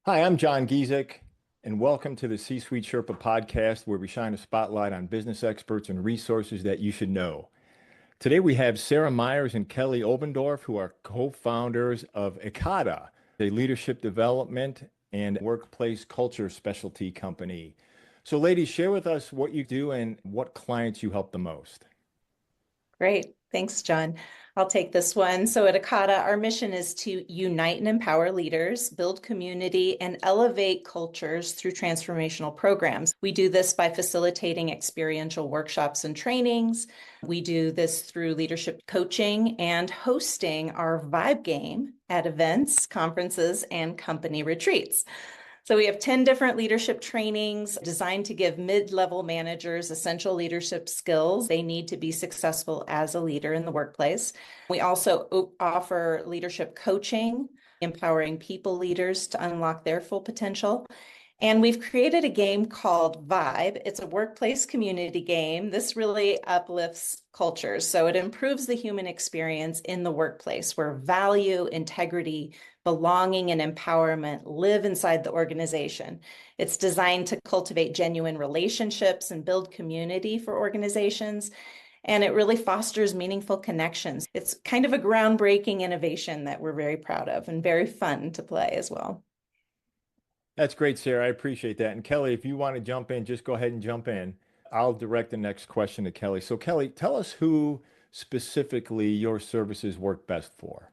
Hi, I'm John Giesick, and welcome to the C-Suite Sherpa podcast, where we shine a spotlight on business experts and resources that you should know. Today we have Sara Myers and Kelli Oberndorf, who are co-founders of Ekatā, a leadership development and workplace culture specialty company. So, ladies, share with us what you do and what clients you help the most. Great. Thanks, John. I'll take this one. So at Ekatā, our mission is to unite and empower leaders, build community, and elevate cultures through transformational programs. We do this by facilitating experiential workshops and trainings. We do this through leadership coaching and hosting our Vibe game at events, conferences, and company retreats. So we have 10 different leadership trainings designed to give mid-level managers essential leadership skills they need to be successful as a leader in the workplace. We also offer leadership coaching, empowering people leaders to unlock their full potential. And we've created a game called Vibe. It's a workplace community game. This really uplifts cultures. So it improves the human experience in the workplace where value, integrity, belonging, and empowerment live inside the organization. It's designed to cultivate genuine relationships and build community for organizations. And it really fosters meaningful connections. It's kind of a groundbreaking innovation that we're very proud of and very fun to play as well. That's great, Sara. I appreciate that. And Kelli, if you want to jump in, just go ahead and jump in. I'll direct the next question to Kelli. So, Kelli, tell us who specifically your services work best for.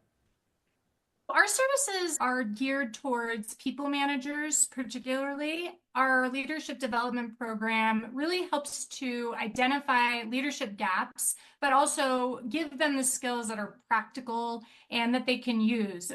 Our services are geared towards people managers, particularly. Our leadership development program really helps to identify leadership gaps, but also give them the skills that are practical and that they can use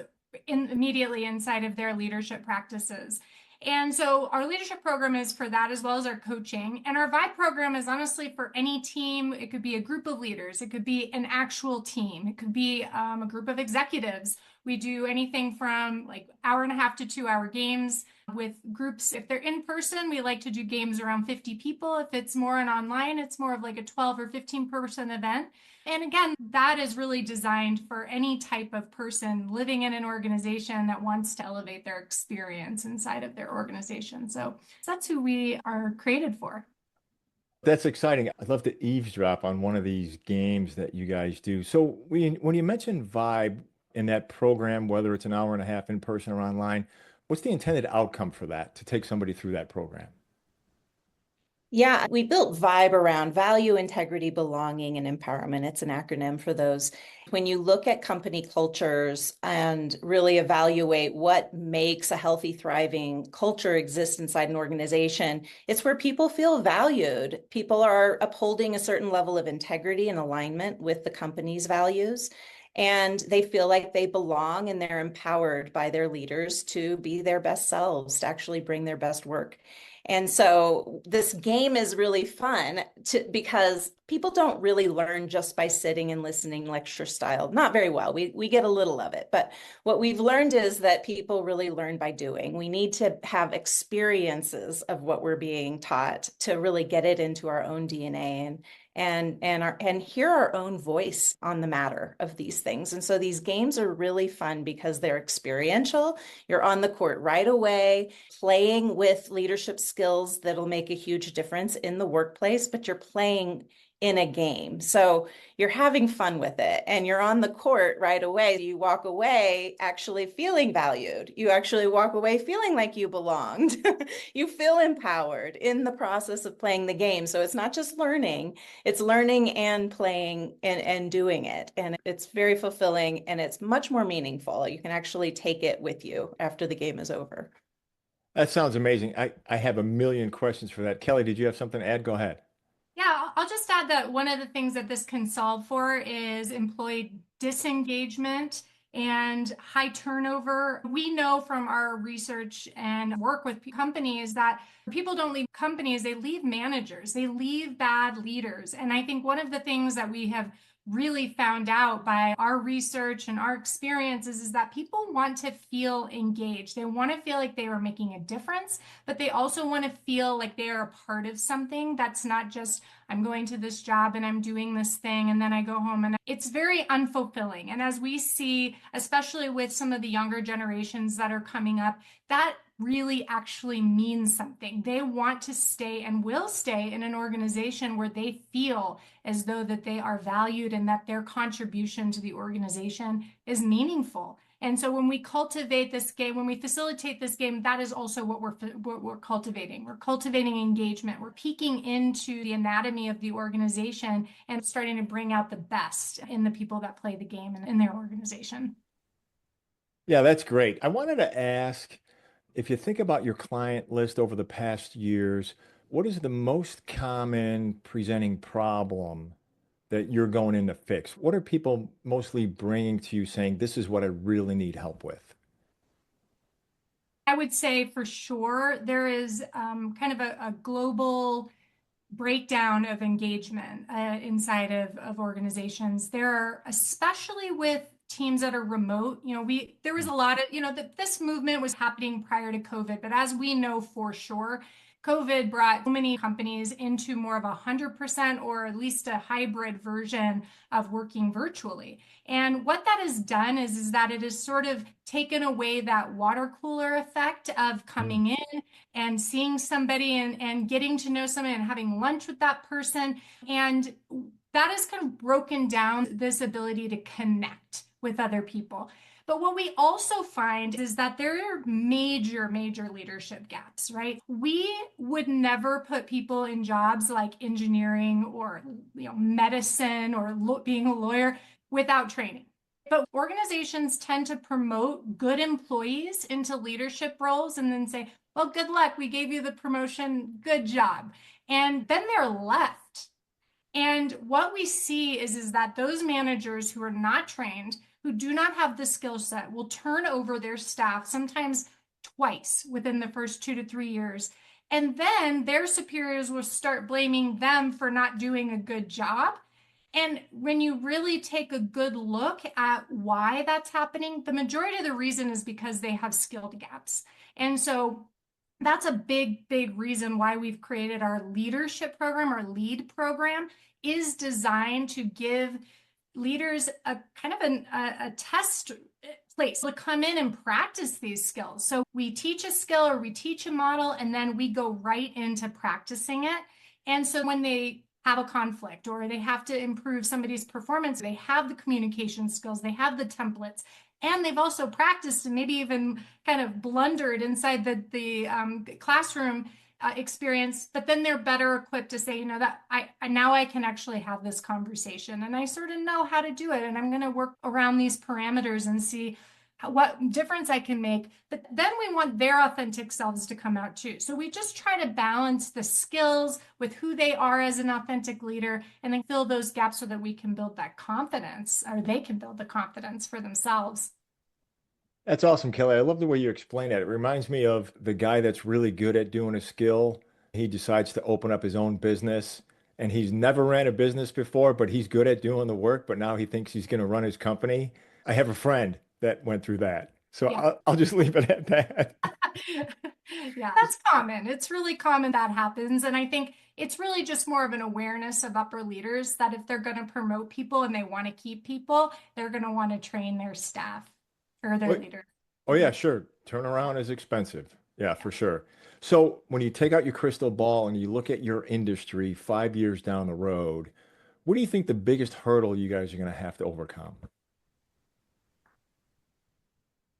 immediately inside of their leadership practices. And so our leadership program is for that, as well as our coaching. And our Vibe program is honestly for any team. It could be a group of leaders. It could be an actual team. It could be a group of executives. We do anything from like hour and a half to 2 hour games with groups. If they're in person, we like to do games around 50 people. If it's more an online, it's more of like a 12 or 15-person event. And again, that is really designed for any type of person living in an organization that wants to elevate their experience inside of their organization. So that's who we are created for. That's exciting. I'd love to eavesdrop on one of these games that you guys do. So, when you mention Vibe in that program, whether it's an hour and a half in person or online, what's the intended outcome for that to take somebody through that program? Yeah, we built Vibe around value, integrity, belonging, and empowerment. It's an acronym for those. When you look at company cultures and really evaluate what makes a healthy, thriving culture exist inside an organization, it's where people feel valued. People are upholding a certain level of integrity and alignment with the company's values. And they feel like they belong and they're empowered by their leaders to be their best selves, to actually bring their best work. And so this game is really fun because people don't really learn just by sitting and listening lecture style. Not very well. We get a little of it. But what we've learned is that people really learn by doing. We need to have experiences of what we're being taught to really get it into our own DNA and hear our own voice on the matter of these things. And so these games are really fun because they're experiential. You're on the court right away, playing with leadership skills that'll make a huge difference in the workplace, but you're playing in a game. So you're having fun with it and you're on the court right away. You walk away actually feeling valued. You actually walk away feeling like you belonged. You feel empowered in the process of playing the game. So it's not just learning, it's learning and playing and doing it. And it's very fulfilling and it's much more meaningful. You can actually take it with you after the game is over. That sounds amazing. I have a million questions for that. Kelli, did you have something to add? Go ahead. Yeah, I'll just add that one of the things that this can solve for is employee disengagement and high turnover. We know from our research and work with companies that people don't leave companies, they leave managers, they leave bad leaders. And I think one of the things that we have really found out by our research and our experiences is that people want to feel engaged. They want to feel like they are making a difference, but they also want to feel like they are a part of something that's not just, I'm going to this job and I'm doing this thing and then I go home, and it's very unfulfilling. And as we see, especially with some of the younger generations that are coming up, that really actually means something. They want to stay and will stay in an organization where they feel as though that they are valued and that their contribution to the organization is meaningful. And so when we cultivate this game, when we facilitate this game, that is also what we're cultivating. We're cultivating engagement. We're peeking into the anatomy of the organization and starting to bring out the best in the people that play the game in their organization. Yeah, that's great. I wanted to ask, if you think about your client list over the past years, what is the most common presenting problem that you're going in to fix? What are people mostly bringing to you saying, this is what I really need help with? I would say for sure there is kind of a global breakdown of engagement inside of organizations. There are, especially with teams that are remote, there was a lot of, this movement was happening prior to COVID, but as we know for sure, COVID brought so many companies into more of 100% or at least a hybrid version of working virtually. And what that has done is that it has sort of taken away that water cooler effect of coming in and seeing somebody and getting to know somebody and having lunch with that person. And that has kind of broken down this ability to connect with other people. But what we also find is that there are major, major leadership gaps, right? We would never put people in jobs like engineering or medicine or being a lawyer without training. But organizations tend to promote good employees into leadership roles and then say, well, good luck, we gave you the promotion, good job. And then they're left. And what we see is that those managers who are not trained, who do not have the skill set, will turn over their staff sometimes twice within the first 2 to 3 years. And then their superiors will start blaming them for not doing a good job. And when you really take a good look at why that's happening, the majority of the reason is because they have skilled gaps. And so that's a big, big reason why we've created our leadership program. Our LEAD program is designed to give leaders a kind of a test place to come in and practice these skills. So we teach a skill or we teach a model, and then we go right into practicing it. And so when they have a conflict or they have to improve somebody's performance, they have the communication skills, they have the templates, and they've also practiced and maybe even kind of blundered inside the classroom experience, but then they're better equipped to say, that now I can actually have this conversation and I sort of know how to do it. And I'm going to work around these parameters and see what difference I can make. But then we want their authentic selves to come out too. So we just try to balance the skills with who they are as an authentic leader and then fill those gaps so that we can build that confidence, or they can build the confidence for themselves. That's awesome, Kelly. I love the way you explain that. It reminds me of the guy that's really good at doing a skill. He decides to open up his own business and he's never ran a business before, but he's good at doing the work, but now he thinks he's going to run his company. I have a friend that went through that. So Yeah. I'll just leave it at that. Yeah, that's common. It's really common that happens. And I think it's really just more of an awareness of upper leaders that if they're going to promote people and they want to keep people, they're going to want to train their staff or their leaders. Oh yeah, sure. Turnaround is expensive. Yeah, for sure. So when you take out your crystal ball and you look at your industry 5 years down the road, what do you think the biggest hurdle you guys are going to have to overcome?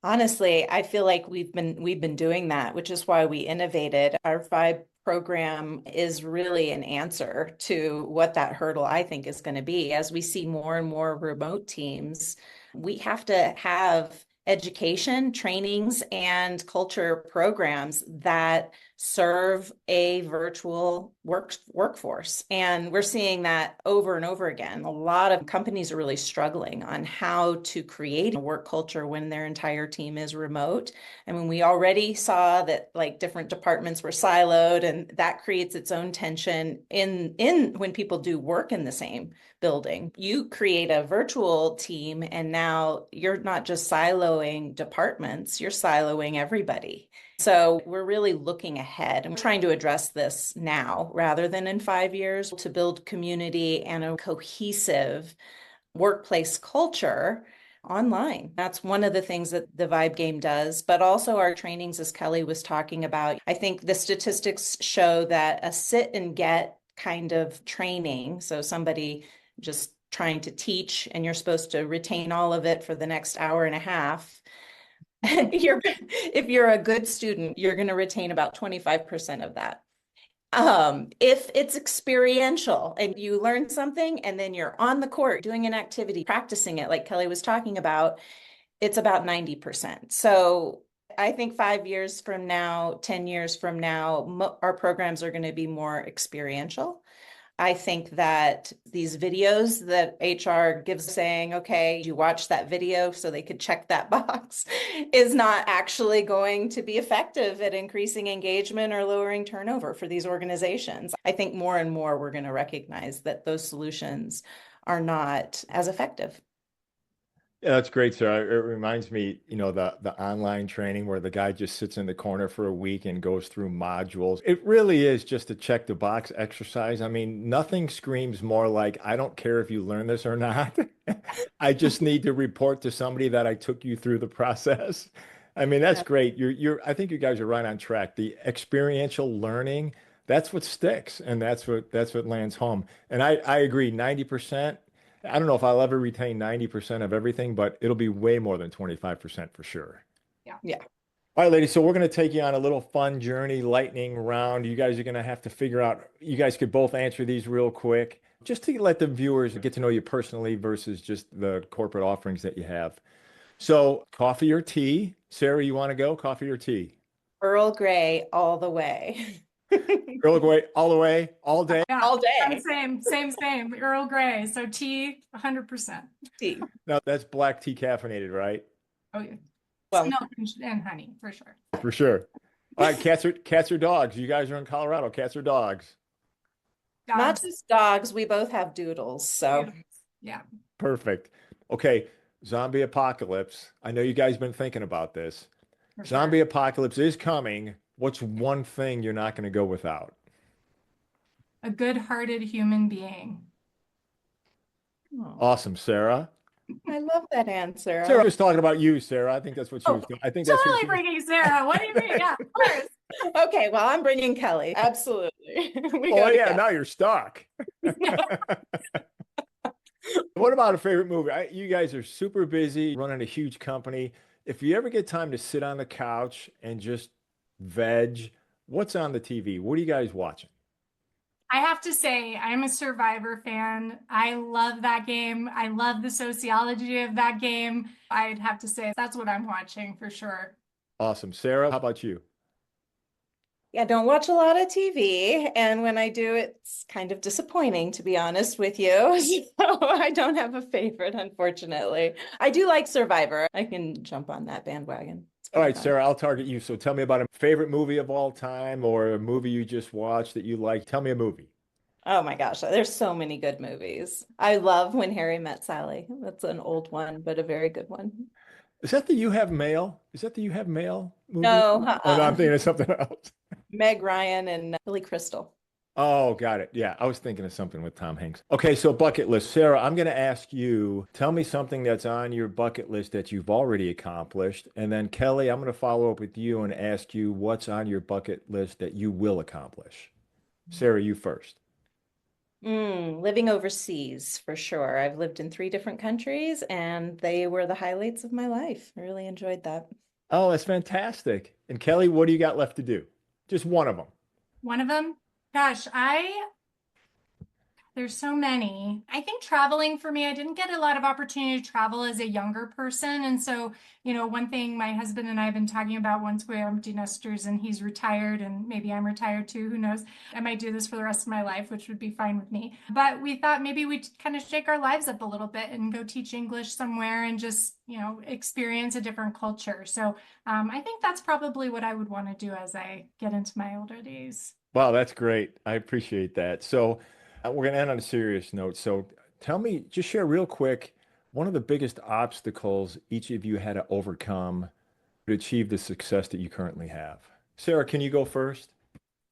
Honestly, I feel like we've been doing that, which is why we innovated. Our Vibe program is really an answer to what that hurdle I think is going to be. As we see more and more remote teams, we have to have education, trainings, and culture programs that serve a virtual workforce. And we're seeing that over and over again. A lot of companies are really struggling on how to create a work culture when their entire team is remote. I mean, we already saw that like different departments were siloed, and that creates its own tension in when people do work in the same building. You create a virtual team, and now you're not just siloing departments, you're siloing everybody. So we're really looking ahead and trying to address this now rather than in 5 years to build community and a cohesive workplace culture online. That's one of the things that the Vibe game does, but also our trainings, as Kelli was talking about. I think the statistics show that a sit and get kind of training, so somebody just trying to teach and you're supposed to retain all of it for the next hour and a half. If you're a good student, you're going to retain about 25% of that. If it's experiential and you learn something and then you're on the court doing an activity, practicing it, like Kelli was talking about, it's about 90%. So I think 5 years from now, 10 years from now, our programs are going to be more experiential. I think that these videos that HR gives saying, okay, you watch that video so they could check that box is not actually going to be effective at increasing engagement or lowering turnover for these organizations. I think more and more we're going to recognize that those solutions are not as effective. Yeah, that's great, Sarah. It reminds me, the online training where the guy just sits in the corner for a week and goes through modules. It really is just a check the box exercise. I mean, nothing screams more like, I don't care if you learn this or not. I just need to report to somebody that I took you through the process. I mean, that's great. I think you guys are right on track. The experiential learning, that's what sticks, and that's what lands home. And I agree, 90%. I don't know if I'll ever retain 90% of everything, but it'll be way more than 25% for sure. Yeah. Yeah. All right, ladies. So we're going to take you on a little fun journey, lightning round. You guys are going to have to figure out, you guys could both answer these real quick, just to let the viewers get to know you personally versus just the corporate offerings that you have. So coffee or tea? Sarah, you want to go? Coffee or tea? Earl Grey all the way. Earl Grey all the way, all day? Yeah, All day. same. Earl Grey. So tea, 100%. Tea. No, that's black tea caffeinated, right? Oh, yeah. Well, Milk and honey, for sure. For sure. All right, cats or dogs? You guys are in Colorado. Cats or dogs? not Dogs. just dogs, we both have doodles. So Yeah. Perfect. Okay, zombie apocalypse. I know you guys have been thinking about this. For Zombie sure. apocalypse is coming. What's one thing you're not going to go without? A good-hearted human being. oh, Awesome, Sarah. I love that answer. Sarah was talking about you, Sarah. I think that's what she Oh, was. I think that's who totally she was. bringing Sarah. What do you mean? Yeah, of course. Okay, well, I'm bringing Kelli. Absolutely. We Oh go yeah, together. now you're stuck. What about a favorite movie? You guys are super busy running a huge company. If you ever get time to sit on the couch and just veg, what's on the TV? What are you guys watching? I have to say, I'm a Survivor fan. I love that game. I love the sociology of that game. I'd have to say that's what I'm watching for sure. Awesome. Sarah, how about you? Yeah, don't watch a lot of TV. And when I do, it's kind of disappointing, to be honest with you. So I don't have a favorite, unfortunately. I do like Survivor. I can jump on that bandwagon. It's All pretty right, fun. Sarah, I'll target you. So tell me about a favorite movie of all time or a movie you just watched that you like. Tell me a movie. Oh my gosh, there's so many good movies. I love When Harry Met Sally. That's an old one, but a very good one. Is that the You Have Mail? Is that the You Have Mail movie? No, Oh, no, I'm thinking of something else. Meg Ryan and Billy Crystal. Oh, got it. Yeah, I was thinking of something with Tom Hanks. Okay, so bucket list. Sarah, I'm going to ask you, tell me something that's on your bucket list that you've already accomplished. And then Kelli, I'm going to follow up with you and ask you what's on your bucket list that you will accomplish. Sarah, you first. Living overseas for sure. I've lived in 3 different countries and they were the highlights of my life. I really enjoyed that. Oh, that's fantastic. And Kelli, what do you got left to do? Just one of them. One of them, gosh, there's so many. I think traveling for me, I didn't get a lot of opportunity to travel as a younger person. And so, one thing my husband and I have been talking about once we're empty nesters and he's retired and maybe I'm retired too, who knows? I might do this for the rest of my life, which would be fine with me. But we thought maybe we'd kind of shake our lives up a little bit and go teach English somewhere and just, experience a different culture. So I think that's probably what I would want to do as I get into my older days. Wow, that's great. I appreciate that. So we're going to end on a serious note. So tell me, just share real quick, one of the biggest obstacles each of you had to overcome to achieve the success that you currently have. Sarah, can you go first?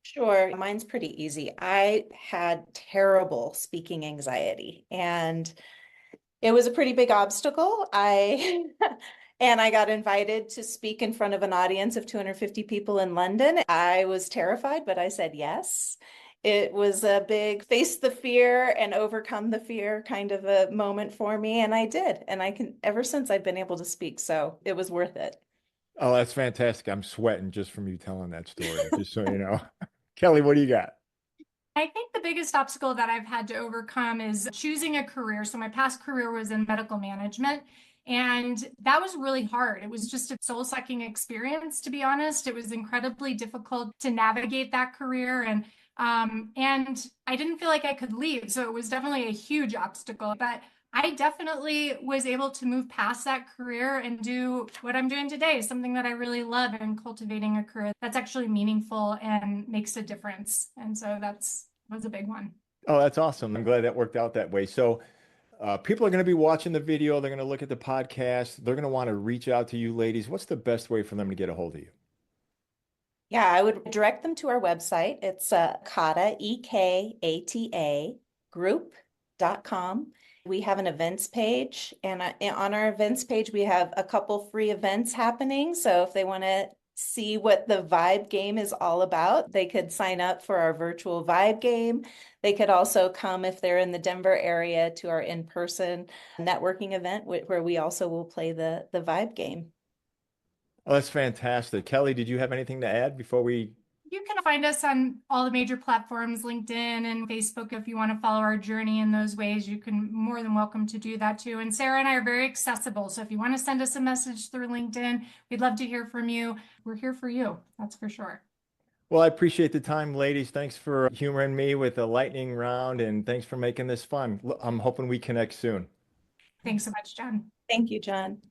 Sure. Mine's pretty easy. I had terrible speaking anxiety and It was a pretty big obstacle. And I got invited to speak in front of an audience of 250 people in London. I was terrified, but I said yes. It was a big face the fear and overcome the fear kind of a moment for me, and I did. And ever since I've been able to speak, so it was worth it. Oh, that's fantastic. I'm sweating just from you telling that story, just so you know. Kelly, what do you got? I think the biggest obstacle that I've had to overcome is choosing a career. So my past career was in medical management, and that was really hard. It was just a soul-sucking experience, to be honest. It was incredibly difficult to navigate that career, and I didn't feel like I could leave. So it was definitely a huge obstacle. But I definitely was able to move past that career and do what I'm doing today, something that I really love, and cultivating a career that's actually meaningful and makes a difference. And so was a big one. Oh, that's awesome. I'm glad that worked out that way. So, people are going to be watching the video. They're going to look at the podcast. They're going to want to reach out to you ladies. What's the best way for them to get a hold of you? Yeah, I would direct them to our website. It's Ekatā, Ekata group.com. We have an events page, and on our events page, we have a couple free events happening. So if they want to see what the Vibe game is all about, they could sign up for our virtual Vibe game. They could also come, if they're in the Denver area, to our in-person networking event where we also will play the Vibe game. Oh, that's fantastic. Kelly, did you have anything to add before we? You can find us on all the major platforms, LinkedIn and Facebook. If you want to follow our journey in those ways, you can more than welcome to do that too. And Sara and I are very accessible. So if you want to send us a message through LinkedIn, we'd love to hear from you. We're here for you. That's for sure. Well, I appreciate the time, ladies. Thanks for humoring me with a lightning round, and thanks for making this fun. I'm hoping we connect soon. Thanks so much, John. Thank you, John.